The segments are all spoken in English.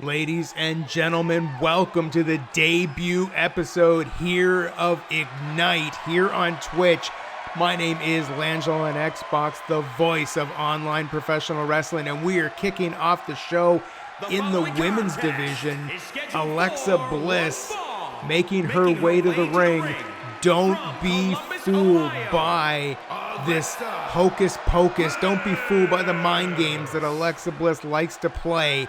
Ladies and gentlemen, welcome to the debut episode here of Ignite here on Twitch. My name is Langelo on Xbox, the voice of online professional wrestling, and we are kicking off the show in the women's division. Alexa Bliss making her way to the ring. Don't be fooled by this hocus pocus. Don't be fooled by the mind games that Alexa Bliss likes to play.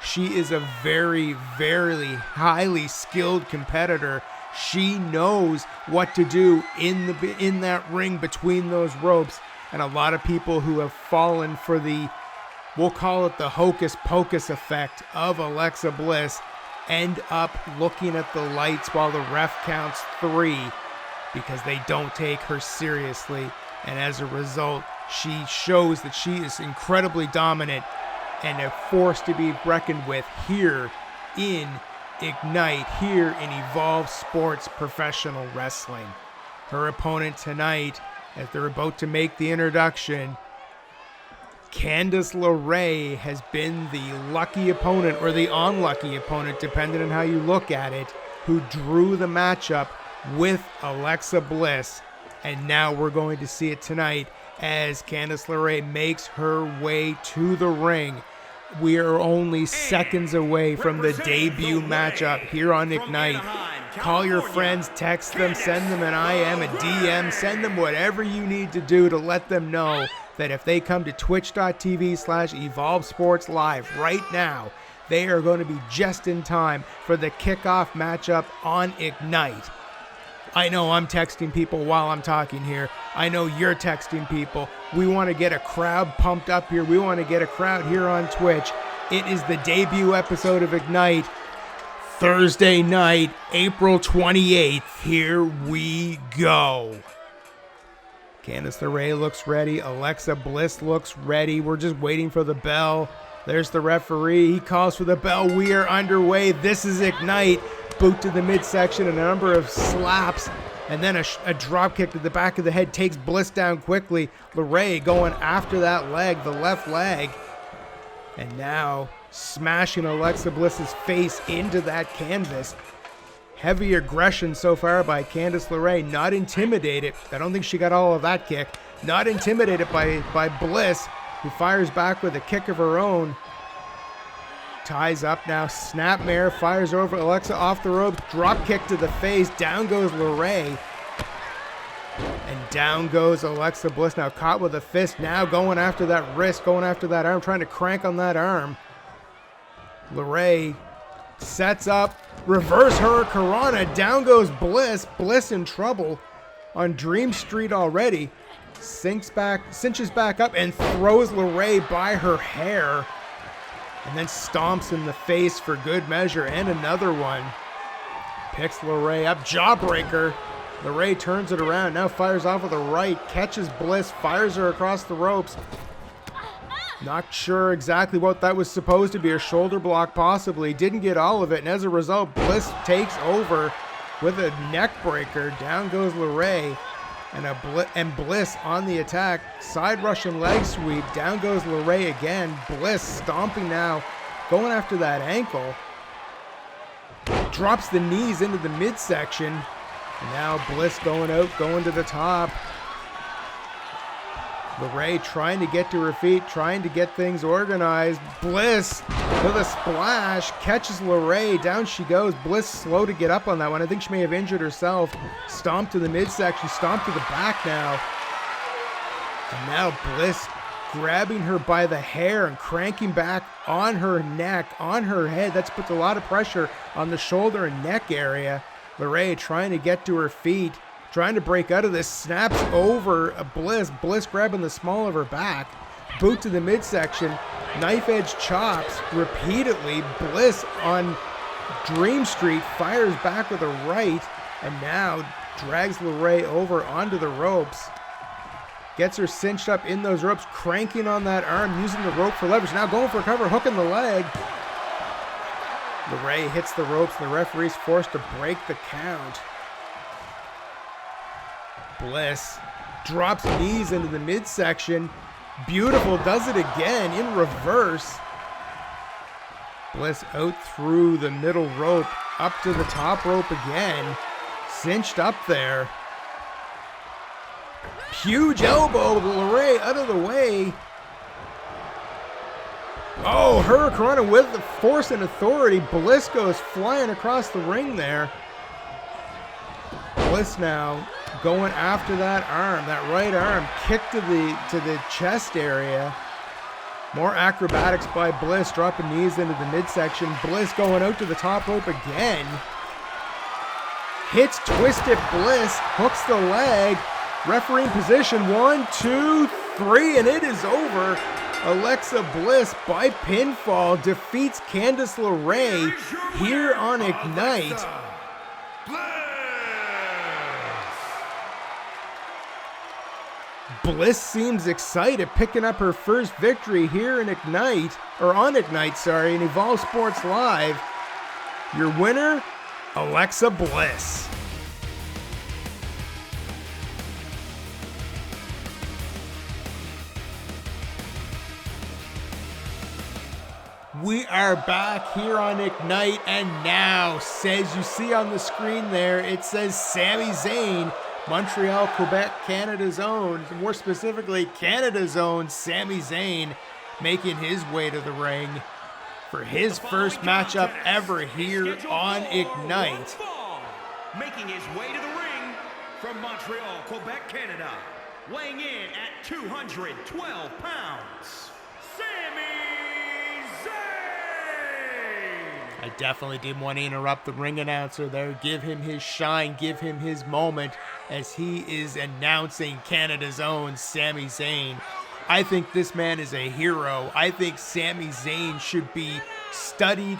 She is a very, very highly skilled competitor. She knows what to do in that ring between those ropes. And a lot of people who have fallen for we'll call it the hocus pocus effect of Alexa Bliss, end up looking at the lights while the ref counts 3 because they don't take her seriously. And as a result, she shows that she is incredibly dominant and a force to be reckoned with here in Ignite, here in Evolve Sports Professional Wrestling. Her opponent tonight, as they're about to make the introduction, Candice LeRae has been the lucky opponent or the unlucky opponent, depending on how you look at it, who drew the matchup with Alexa Bliss. And now we're going to see it tonight as Candice LeRae makes her way to the ring. We are only seconds away from the debut matchup here on Ignite. Call your friends, text them, send them an IM, a DM, send them whatever you need to do to let them know that if they come to twitch.tv/EvolveSportsLIVE right now, they are going to be just in time for the kickoff matchup on Ignite. I know I'm texting people while I'm talking here. I know you're texting people. We want to get a crowd pumped up here. We want to get a crowd here on Twitch. It is the debut episode of Ignite, Thursday night, April 28th. Here we go. Candice LeRae looks ready. Alexa Bliss looks ready. We're just waiting for the bell. There's the referee. He calls for the bell. We are underway. This is Ignite. Boot to the midsection, a number of slaps, and then a drop kick to the back of the head takes Bliss down quickly. LeRae going after that leg, the left leg, and now smashing Alexa Bliss's face into that canvas. Heavy aggression so far by Candice LeRae, not intimidated. I don't think she got all of that kick. Not intimidated by Bliss, who fires back with a kick of her own. Ties up now, snapmare, fires over Alexa off the ropes, drop kick to the face, down goes LeRae. And down goes Alexa Bliss, now caught with a fist, now going after that wrist, going after that arm, trying to crank on that arm. LeRae sets up, reverse hurricanrana, down goes Bliss. Bliss in trouble on Dream Street already. Cinches back up and throws LeRae by her hair. And then stomps in the face for good measure, and another one. Picks LeRae up, jawbreaker. LeRae turns it around, now fires off with a right, catches Bliss, fires her across the ropes. Not sure exactly what that was supposed to be, a shoulder block possibly. Didn't get all of it, and as a result, Bliss takes over with a neck breaker. Down goes LeRae. And Bliss on the attack. Side Russian leg sweep. Down goes LeRae again. Bliss stomping now. Going after that ankle. Drops the knees into the midsection. And now Bliss going out, going to the top. LeRae trying to get to her feet, trying to get things organized. Bliss with a splash, catches LeRae, down she goes. Bliss slow to get up on that one. I think she may have injured herself. Stomp to the midsection, stomp to the back now. And now Bliss grabbing her by the hair and cranking back on her neck, on her head. That's puts a lot of pressure on the shoulder and neck area. LeRae trying to get to her feet, trying to break out of this, snaps over Bliss. Bliss grabbing the small of her back. Boot to the midsection. Knife edge chops repeatedly. Bliss on Dream Street fires back with a right. And now drags LeRae over onto the ropes. Gets her cinched up in those ropes. Cranking on that arm. Using the rope for leverage. Now going for a cover. Hooking the leg. LeRae hits the ropes. And the referee's forced to break the count. Bliss drops knees into the midsection. Beautiful, does it again in reverse. Bliss out through the middle rope, up to the top rope again. Cinched up there. Huge elbow, LeRae out of the way. Oh, Hurricanrana with the force and authority. Bliss goes flying across the ring there. Bliss now going after that arm, that right arm, kick to the chest area. More acrobatics by Bliss, dropping knees into the midsection. Bliss going out to the top rope again. Hits Twisted Bliss, hooks the leg. Referee in position, 1, 2, 3, and it is over. Alexa Bliss by pinfall defeats Candice LeRae here on Ignite. Bliss seems excited, picking up her first victory here in Ignite, or on Ignite, sorry, in Evolve Sports Live. Your winner, Alexa Bliss. We are back here on Ignite, and now, says you see on the screen there, it says Sami Zayn, Montreal, Quebec, Canada's own, more specifically Canada's own Sami Zayn, making his way to the ring for his first matchup ever here on Ignite. Making his way to the ring from Montreal, Quebec, Canada, weighing in at 212 pounds, Sami Zayn. I definitely didn't want to interrupt the ring announcer there. Give him his shine, give him his moment as he is announcing Canada's own Sami Zayn. I think this man is a hero. I think Sami Zayn should be studied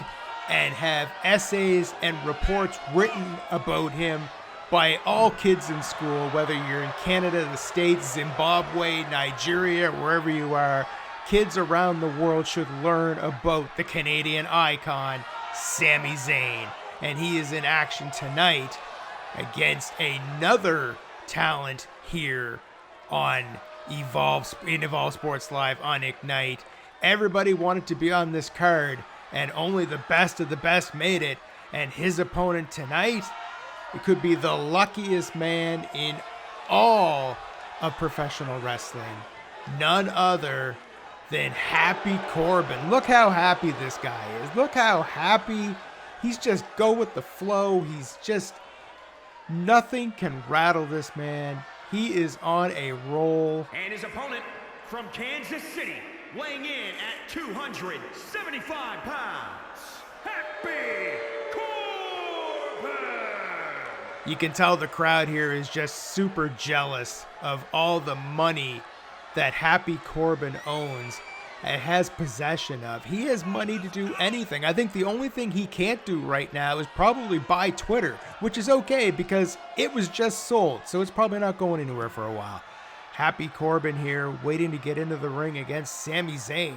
and have essays and reports written about him by all kids in school, whether you're in Canada, the States, Zimbabwe, Nigeria, wherever you are. Kids around the world should learn about the Canadian icon, Sami Zayn. And he is in action tonight against another talent here on Evolve Sports Live on Ignite. Everybody wanted to be on this card, and only the best of the best made it. And his opponent tonight, it could be the luckiest man in all of professional wrestling. None other than Happy Corbin. Look how happy this guy is. Look how happy. He's just go with the flow. He's just, nothing can rattle this man. He is on a roll. And his opponent from Kansas City, weighing in at 275 pounds, Happy Corbin. You can tell the crowd here is just super jealous of all the money that Happy Corbin owns and has possession of. He has money to do anything. I think the only thing he can't do right now is probably buy Twitter, which is okay because it was just sold, so it's probably not going anywhere for a while. Happy Corbin here, waiting to get into the ring against Sami Zayn.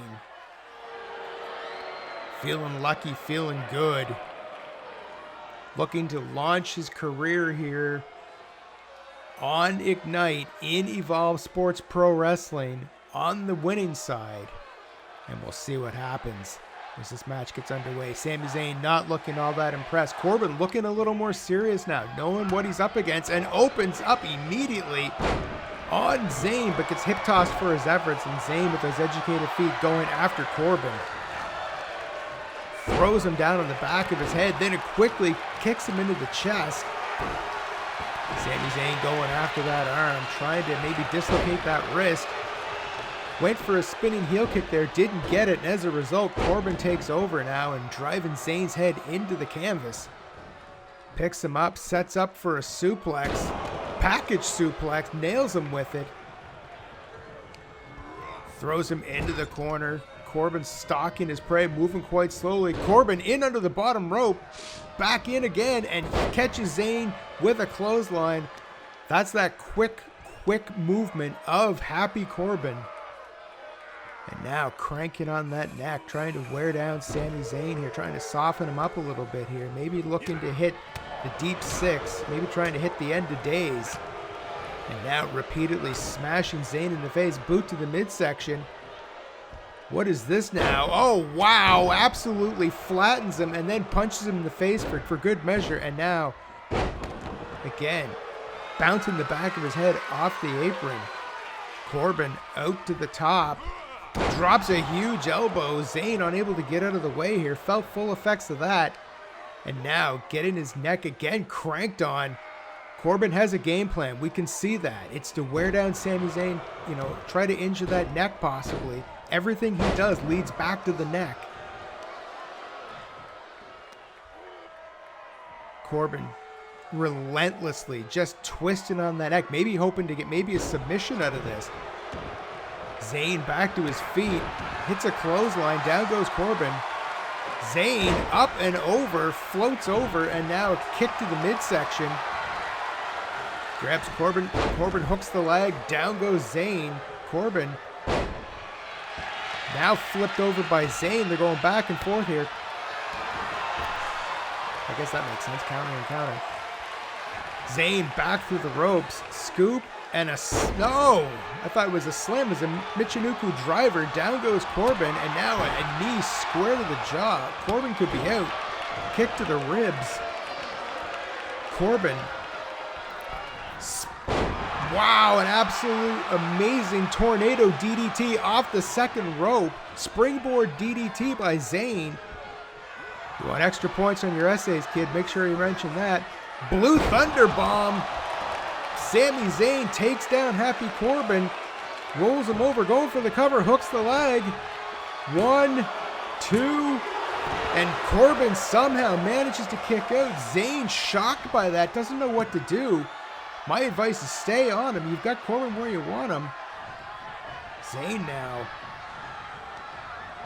Feeling lucky, feeling good. Looking to launch his career here on Ignite in Evolve Sports Pro Wrestling on the winning side. And we'll see what happens as this match gets underway. Sami Zayn not looking all that impressed. Corbin looking a little more serious now, knowing what he's up against, and opens up immediately on Zayn, but gets hip tossed for his efforts, and Zayn with those educated feet going after Corbin. Throws him down on the back of his head, then it quickly kicks him into the chest. Sami Zayn going after that arm, trying to maybe dislocate that wrist. Went for a spinning heel kick there, didn't get it, and as a result, Corbin takes over now and driving Zayn's head into the canvas. Picks him up, sets up for a suplex, package suplex, nails him with it. Throws him into the corner. Corbin stalking his prey, moving quite slowly. Corbin in under the bottom rope, back in again, and catches Zayn with a clothesline. That's that quick movement of Happy Corbin. And now cranking on that neck, trying to wear down Sami Zayn here, trying to soften him up a little bit here. Maybe looking to hit the deep six, maybe trying to hit the end of days. And now repeatedly smashing Zayn in the face, boot to the midsection. What is this now? Oh, wow. Absolutely flattens him and then punches him in the face for good measure. And now, again, bouncing the back of his head off the apron. Corbin out to the top. Drops a huge elbow. Zayn unable to get out of the way here. Felt full effects of that. And now getting his neck again cranked on. Corbin has a game plan. We can see that. It's to wear down Sami Zayn, try to injure that neck possibly. Everything he does leads back to the neck. Corbin relentlessly just twisting on that neck, maybe hoping to get a submission out of this. Zayn back to his feet, hits a clothesline, down goes Corbin. Zayn up and over, floats over, and now a kick to the midsection. Grabs Corbin, Corbin hooks the leg, down goes Zayn. Corbin now flipped over by Zayn. They're going back and forth here. I guess that makes sense, counter and counter. Zayn back through the ropes, scoop, and no! I thought it was a slam. It was a Michinoku driver. Down goes Corbin, and now a knee square to the jaw. Corbin could be out. Kick to the ribs. Corbin. Wow, an absolute amazing tornado DDT off the second rope. Springboard DDT by Zayn. You want extra points on your essays, kid? Make sure you mention that. Blue Thunder Bomb. Sami Zayn takes down Happy Corbin. Rolls him over, going for the cover, hooks the leg. 1, 2, and Corbin somehow manages to kick out. Zayn, shocked by that, doesn't know what to do. My advice is stay on him. You've got Corbin where you want him. Zayn now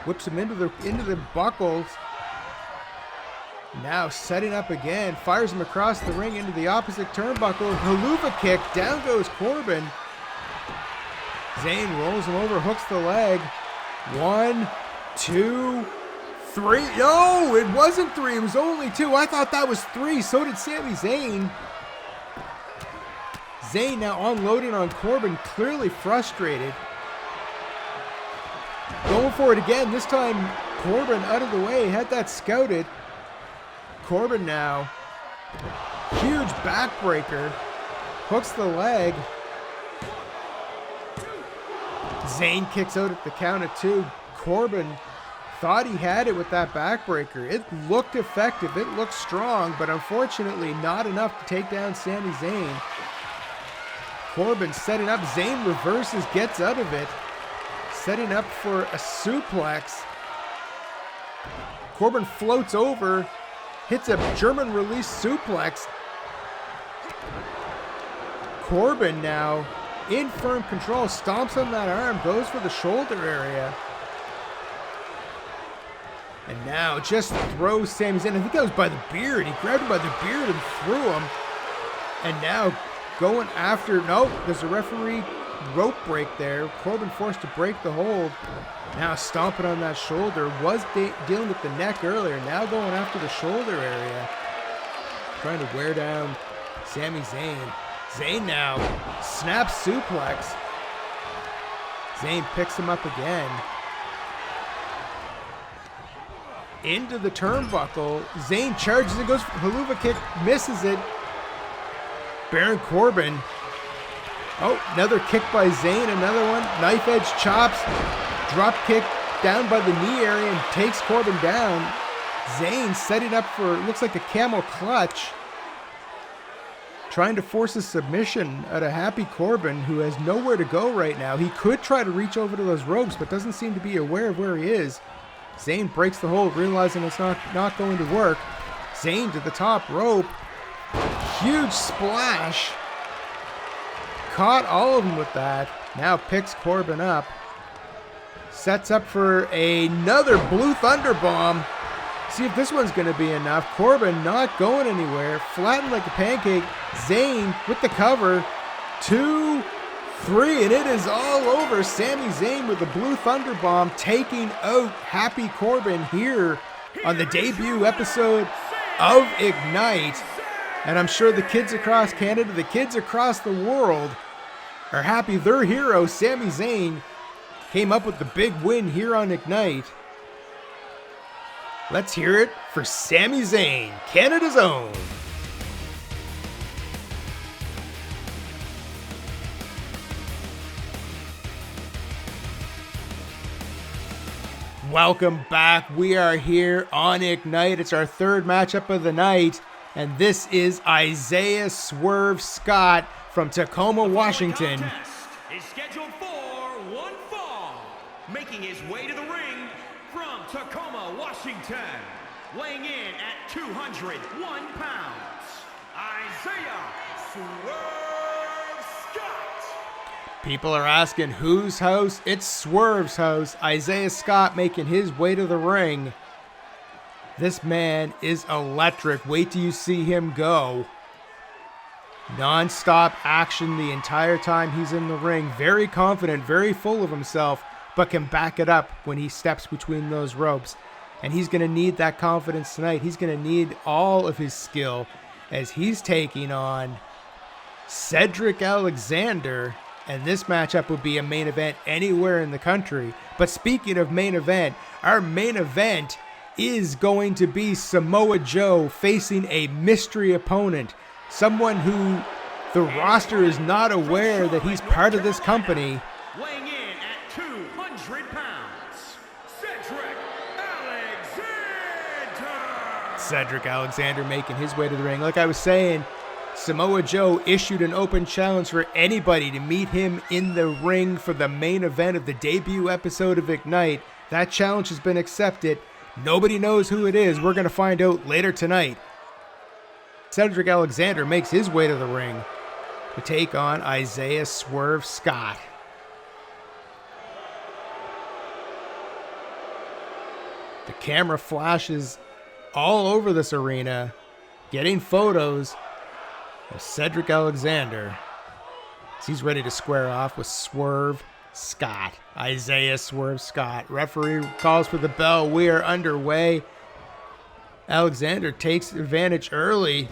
whips him into the buckles. Now setting up again, fires him across the ring into the opposite turnbuckle. Haluva kick, down goes Corbin. Zayn rolls him over, hooks the leg. 1, 2, 3. No, it wasn't 3, it was only 2. I thought that was 3, so did Sami Zayn. Zayn now unloading on Corbin, clearly frustrated. Going for it again, this time Corbin out of the way, had that scouted. Corbin now, huge backbreaker, hooks the leg. Zayn kicks out at the count of 2. Corbin thought he had it with that backbreaker. It looked effective, it looked strong, but unfortunately not enough to take down Sami Zayn. Corbin setting up, Zayn reverses, gets out of it, setting up for a suplex. Corbin floats over, hits a German release suplex. Corbin now in firm control, stomps on that arm, goes for the shoulder area. And now just throws Sami Zayn. I think that was by the beard. He grabbed him by the beard and threw him. And now going after, no, there's a referee rope break there. Corbin forced to break the hold. Now stomping on that shoulder. Was dealing with the neck earlier. Now going after the shoulder area. Trying to wear down Sami Zayn. Zayn now snaps suplex. Zayn picks him up again. Into the turnbuckle. Zayn charges and goes for the haluva kick. Misses it. Baron Corbin. Oh, another kick by Zayn. Another one. Knife edge chops. Drop kick down by the knee area and takes Corbin down. Zayn setting up for, looks like a camel clutch. Trying to force a submission out of Happy Corbin, who has nowhere to go right now. He could try to reach over to those ropes, but doesn't seem to be aware of where he is. Zayn breaks the hold, realizing it's not going to work. Zayn to the top rope. Huge splash. Caught all of them with that. Now picks Corbin up. Sets up for another Blue Thunder Bomb. See if this one's going to be enough. Corbin not going anywhere. Flattened like a pancake. Zayn with the cover. 2, 3, and it is all over. Sami Zayn with the Blue Thunder Bomb taking out Happy Corbin here on the debut episode of Ignite. And I'm sure the kids across Canada, the kids across the world are happy their hero, Sami Zayn, came up with the big win here on Ignite. Let's hear it for Sami Zayn, Canada's own. Welcome back. We are here on Ignite. It's our third matchup of the night, and this is Isaiah Swerve Scott from Tacoma, Washington. The contest is scheduled for one fall. Making his way to the ring from Tacoma, Washington, weighing in at 201 pounds, Isaiah Swerve Scott. People are asking whose house? It's Swerve's house. Isaiah Scott making his way to the ring. This man is electric. Wait till you see him go. Non-stop action the entire time he's in the ring. Very confident, very full of himself, but can back it up when he steps between those ropes. And he's going to need that confidence tonight. He's going to need all of his skill as he's taking on Cedric Alexander. And this matchup would be a main event anywhere in the country. But speaking of main event, our main event is going to be Samoa Joe facing a mystery opponent. Someone who the roster is not aware that he's part of this company. Weighing in at 200 pounds, Cedric Alexander. Cedric Alexander making his way to the ring. Like I was saying, Samoa Joe issued an open challenge for anybody to meet him in the ring for the main event of the debut episode of Ignite. That challenge has been accepted. Nobody knows who it is. We're going to find out later tonight. Cedric Alexander makes his way to the ring to take on Isaiah Swerve Scott. The camera flashes all over this arena, getting photos of Cedric Alexander as he's ready to square off with Swerve Scott. Isaiah Swerve Scott. Referee calls for the bell. We are underway. Alexander takes advantage early.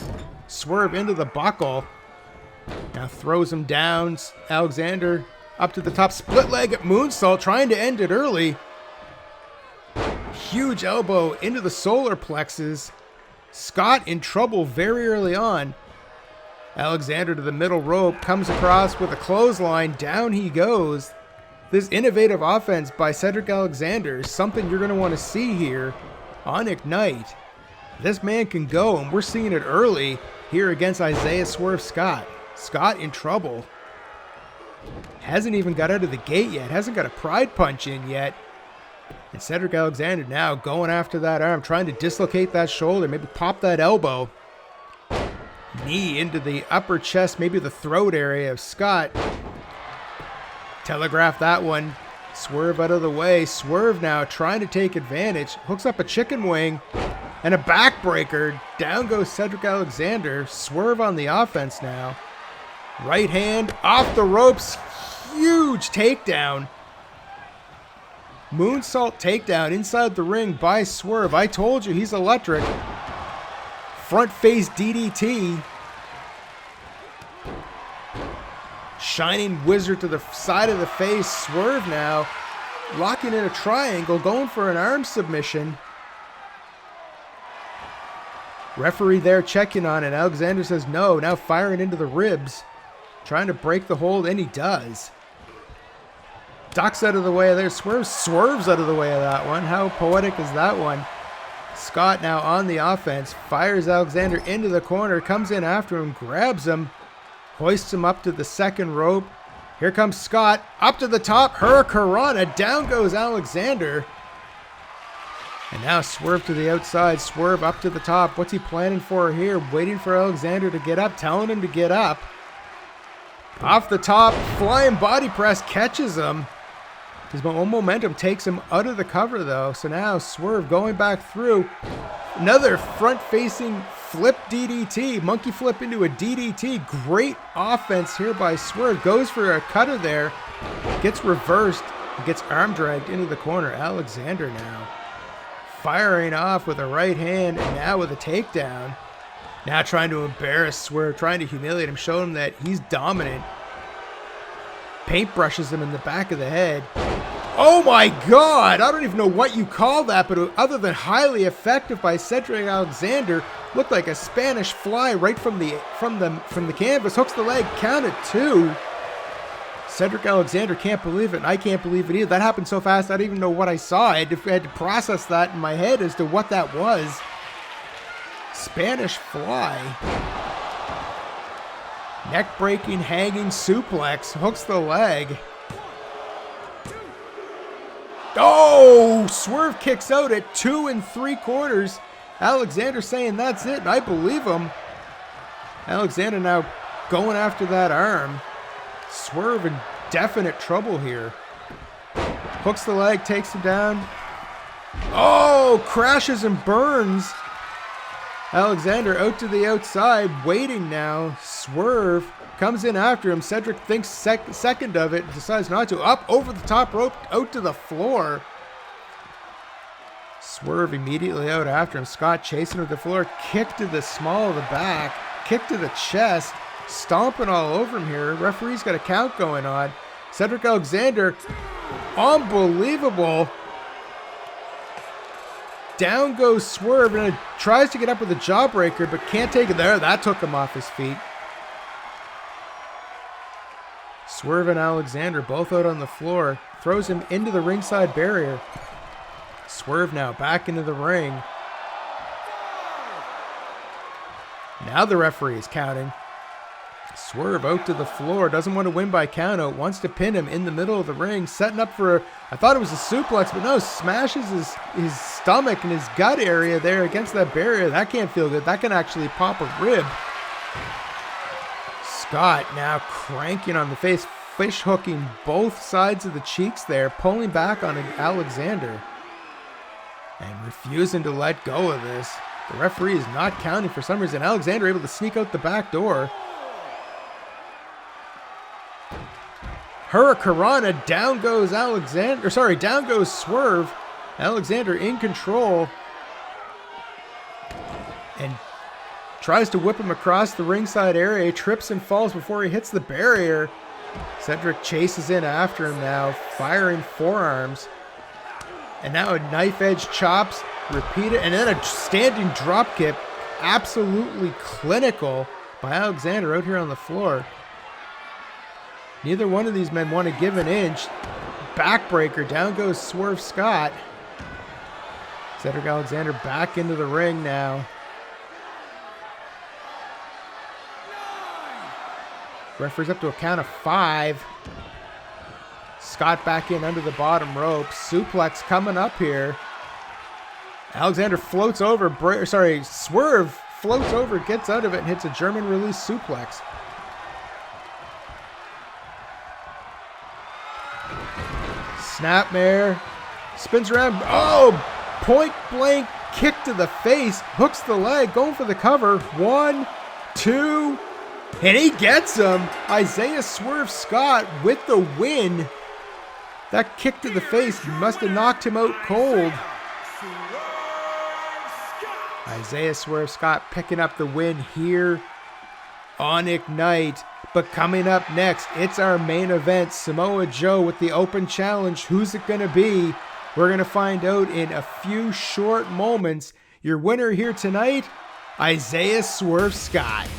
Swerve into the buckle. Now throws him down. Alexander up to the top. Split leg at moonsault, trying to end it early. Huge elbow into the solar plexus. Scott in trouble very early on. Alexander to the middle rope, comes across with a clothesline. Down he goes. This innovative offense by Cedric Alexander is something you're going to want to see here on Ignite. This man can go, and we're seeing it early here against Isaiah Swerve Scott. Scott in trouble. Hasn't even got out of the gate yet. Hasn't got a pride punch in yet. And Cedric Alexander now going after that arm, trying to dislocate that shoulder, maybe pop that elbow. Knee into the upper chest, maybe the throat area of Scott. Telegraph that one. Swerve out of the way. Swerve now trying to take advantage. Hooks up a chicken wing and a backbreaker. Down goes Cedric Alexander. Swerve on the offense now. Right hand off the ropes. Huge takedown. Moonsault takedown inside the ring by Swerve. I told you he's electric. Front face DDT. Shining wizard to the side of the face. Swerve now locking in a triangle, going for an arm submission. Referee there checking on it. Alexander says no. Now firing into the ribs. Trying to break the hold, and he does. Ducks out of the way of there. Swerves out of the way of that one. How poetic is that one? Scott now on the offense. Fires Alexander into the corner. Comes in after him. Grabs him. Hoists him up to the second rope. Here comes Scott. Up to the top. Hurricanrana. Down goes Alexander. And now Swerve to the outside. Swerve up to the top. What's he planning for here? Waiting for Alexander to get up. Telling him to get up. Off the top. Flying body press. Catches him. His own momentum takes him out of the cover, though. So now Swerve going back through. Another front-facing flip DDT. Monkey flip into a DDT. Great offense here by Swerve. Goes for a cutter there. Gets reversed. Gets arm dragged into the corner. Alexander now firing off with a right hand and now with a takedown. Now trying to embarrass Swerve. Trying to humiliate him. Show him that he's dominant. Paintbrushes him in the back of the head. Oh my God! I don't even know what you call that, but other than highly effective by Cedric Alexander, looked like a Spanish fly right from the canvas. Hooks the leg, count it 2. Cedric Alexander can't believe it, and I can't believe it either. That happened so fast, I didn't even know what I saw. I had to process that in my head as to what that was. Spanish fly. Neck-breaking, hanging suplex. Hooks the leg. Oh! Swerve kicks out at 2 3/4. Alexander saying that's it, and I believe him. Alexander now going after that arm. Swerve in definite trouble here. Hooks the leg, takes him down. Oh! Crashes and burns. Alexander out to the outside, waiting now. Swerve comes in after him. Cedric thinks second of it, decides not to. Up over the top rope, out to the floor. Swerve immediately out after him. Scott chasing with the floor. Kick to the small of the back. Kick to the chest. Stomping all over him here. Referee's got a count going on. Cedric Alexander, unbelievable. Down goes Swerve, and tries to get up with a jawbreaker, but can't take it there. That took him off his feet. Swerve and Alexander both out on the floor. Throws him into the ringside barrier. Swerve now back into the ring. Now the referee is counting. Swerve out to the floor. Doesn't want to win by countout. Wants to pin him in the middle of the ring. Setting up for, I thought it was a suplex, but no. Smashes his stomach and his gut area there against that barrier. That can't feel good. That can actually pop a rib. Scott now cranking on the face. Fish hooking both sides of the cheeks there. Pulling back on Alexander. And refusing to let go of this. The referee is not counting for some reason. Alexander able to sneak out the back door. Hurricanrana, down goes Alexander. Sorry, down goes Swerve. Alexander in control. And tries to whip him across the ringside area. Trips and falls before he hits the barrier. Cedric chases in after him now, firing forearms. And now a knife edge chops, repeat it, and then a standing drop kick. Absolutely clinical by Alexander out here on the floor. Neither one of these men want to give an inch. Backbreaker, down goes Swerve Scott. Cedric Alexander back into the ring now. Referee's up to a count of 5. Scott back in under the bottom rope. Suplex coming up here. Alexander floats over. Swerve floats over, gets out of it, and hits a German release suplex. Snapmare. Spins around. Oh! Point blank kick to the face. Hooks the leg. Going for the cover. 1, 2. And he gets him. Isaiah Swerve Scott with the win. That kick to the face must have knocked him out cold. Isaiah Swerve Scott picking up the win here on Ignite. But coming up next, it's our main event. Samoa Joe with the open challenge. Who's it going to be? We're going to find out in a few short moments. Your winner here tonight, Isaiah Swerve Scott.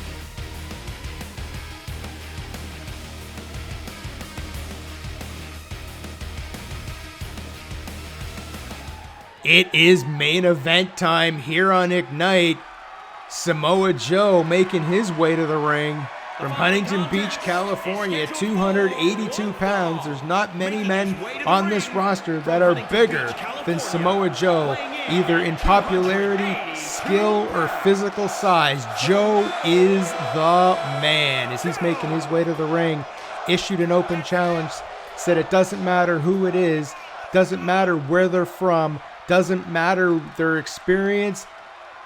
It is main event time here on Ignite. Samoa Joe making his way to the ring from Huntington Beach, California, 282 pounds. There's not many men on this roster that are bigger than Samoa Joe, either in popularity, skill, or physical size. Joe is the man. As he's making his way to the ring, issued an open challenge, said it doesn't matter who it is, doesn't matter where they're from, doesn't matter their experience.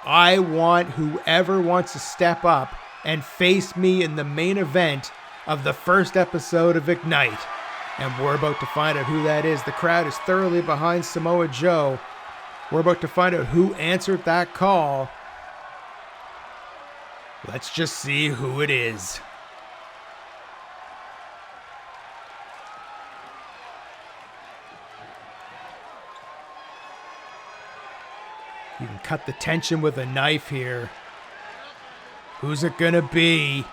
I want whoever wants to step up and face me in the main event of the first episode of Ignite. And we're about to find out who that is. The crowd is thoroughly behind Samoa Joe. We're about to find out who answered that call. Let's just see who it is. You can cut the tension with a knife here. Who's it gonna be?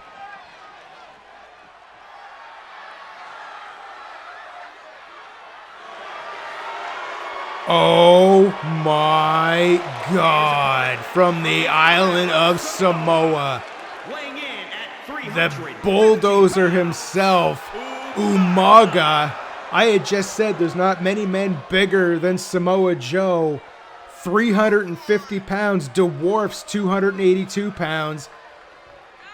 Oh my God. From the island of Samoa, the bulldozer himself, Umaga. I had just said there's not many men bigger than Samoa Joe. 350 pounds, dwarfs 282 pounds.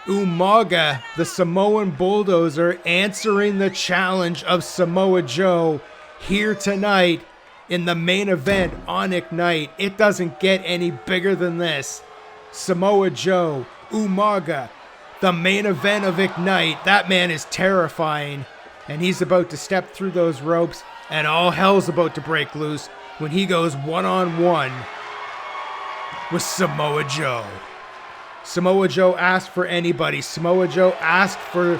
Umaga, the Samoan bulldozer, answering the challenge of Samoa Joe here tonight in the main event on Ignite. It doesn't get any bigger than this. Samoa Joe, Umaga, the main event of Ignite. That man is terrifying, and he's about to step through those ropes, and all hell's about to break loose when he goes one-on-one with Samoa Joe. Samoa Joe asked for anybody. Samoa Joe asked for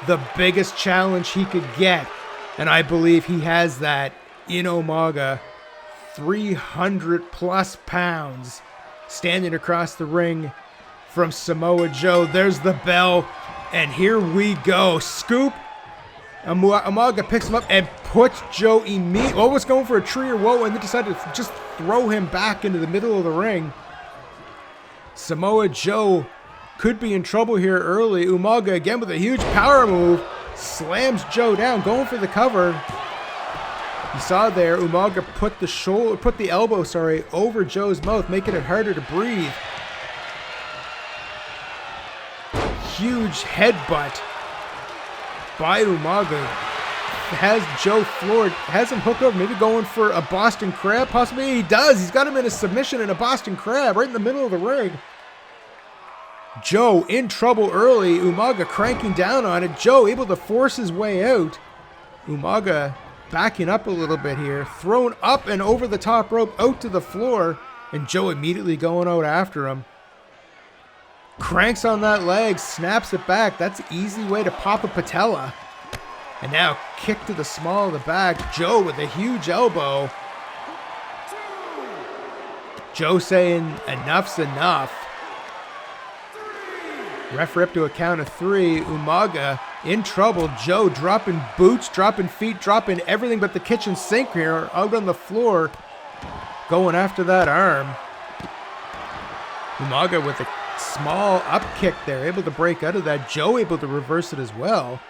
the biggest challenge he could get, and I believe he has that in Umaga. 300 plus pounds standing across the ring from Samoa Joe. There's the bell, and here we go. Scoop. Umaga picks him up and puts Joe immediately. Oh, was going for a tree or whoa, and then decided to just throw him back into the middle of the ring. Samoa Joe could be in trouble here early. Umaga again with a huge power move. Slams Joe down, going for the cover. You saw there, Umaga put the elbow over Joe's mouth, making it harder to breathe. Huge headbutt by Umaga. Has Joe floored, has him hooked up, maybe going for a Boston Crab, possibly. He does. He's got him in a submission and a Boston Crab right in the middle of the ring. Joe in trouble early. Umaga cranking down on it. Joe able to force his way out. Umaga backing up a little bit here, thrown up and over the top rope out to the floor, and Joe immediately going out after him. Cranks on that leg, snaps it back. That's an easy way to pop a patella. And now kick to the small of the back. Joe with a huge elbow. Joe saying enough's enough. Referee up to a count of 3. Umaga in trouble. Joe dropping boots, dropping feet, dropping everything but the kitchen sink here out on the floor. Going after that arm. Umaga with a small up kick there, able to break out of that. Joe able to reverse it as well.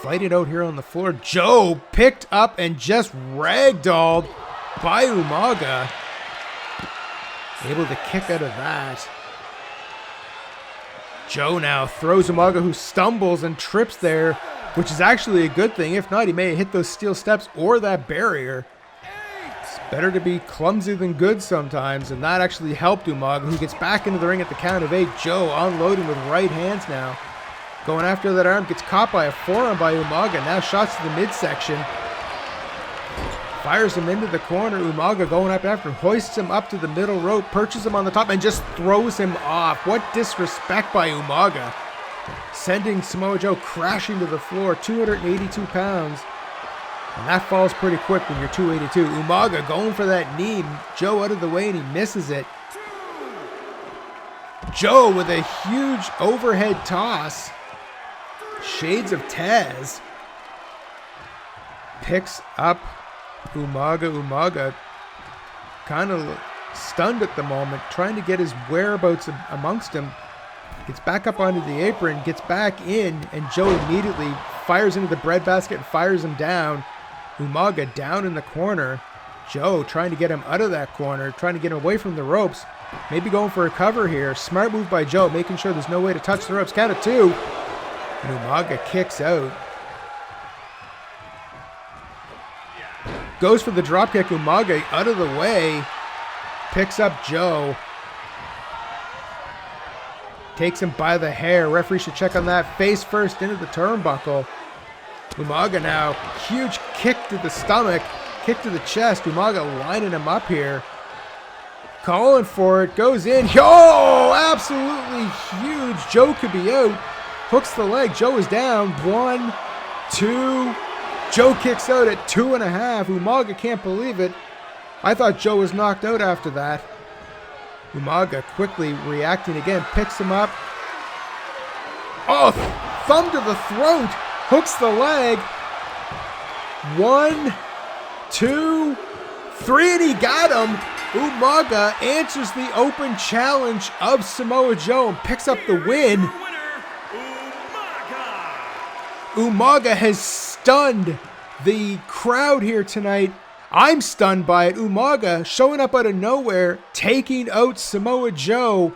Fighting out here on the floor. Joe picked up and just ragdolled by Umaga. Able to kick out of that. Joe now throws Umaga, who stumbles and trips there, which is actually a good thing. If not, he may have hit those steel steps or that barrier. It's better to be clumsy than good sometimes, and that actually helped Umaga, who gets back into the ring at the count of 8. Joe unloading with right hands now. Going after that arm, gets caught by a forearm by Umaga. Now shots to the midsection. Fires him into the corner. Umaga going up after, hoists him up to the middle rope, perches him on the top, and just throws him off. What disrespect by Umaga. Sending Samoa Joe crashing to the floor, 282 pounds. And that falls pretty quick when you're 282. Umaga going for that knee. Joe out of the way, and he misses it. Joe with a huge overhead toss. Shades of Taz. Picks up Umaga. Umaga kind of stunned at the moment, trying to get his whereabouts amongst him. Gets back up onto the apron, gets back in, and Joe immediately fires into the breadbasket and fires him down. Umaga down in the corner. Joe trying to get him out of that corner, trying to get him away from the ropes. Maybe going for a cover here. Smart move by Joe, making sure there's no way to touch the ropes. Count of 2. And Umaga kicks out. Goes for the dropkick. Umaga out of the way. Picks up Joe. Takes him by the hair. Referee should check on that. Face first into the turnbuckle. Umaga now. Huge kick to the stomach. Kick to the chest. Umaga lining him up here. Calling for it. Goes in. Yo! Absolutely huge. Joe could be out. Hooks the leg. Joe is down. 1, 2. Joe kicks out at 2.5. Umaga can't believe it. I thought Joe was knocked out after that. Umaga quickly reacting again, picks him up. Oh, thumb to the throat, hooks the leg. 1, 2, 3, and he got him. Umaga answers the open challenge of Samoa Joe and picks up the win. Umaga has stunned the crowd here tonight. I'm stunned by it. Umaga showing up out of nowhere, taking out Samoa Joe.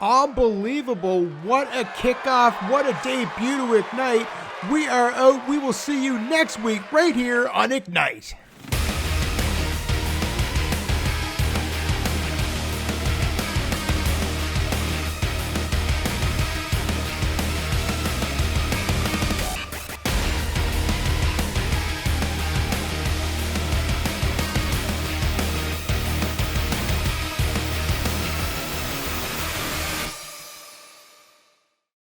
Unbelievable. What a kickoff. What a debut to Ignite. We are out. We will see you next week right here on Ignite.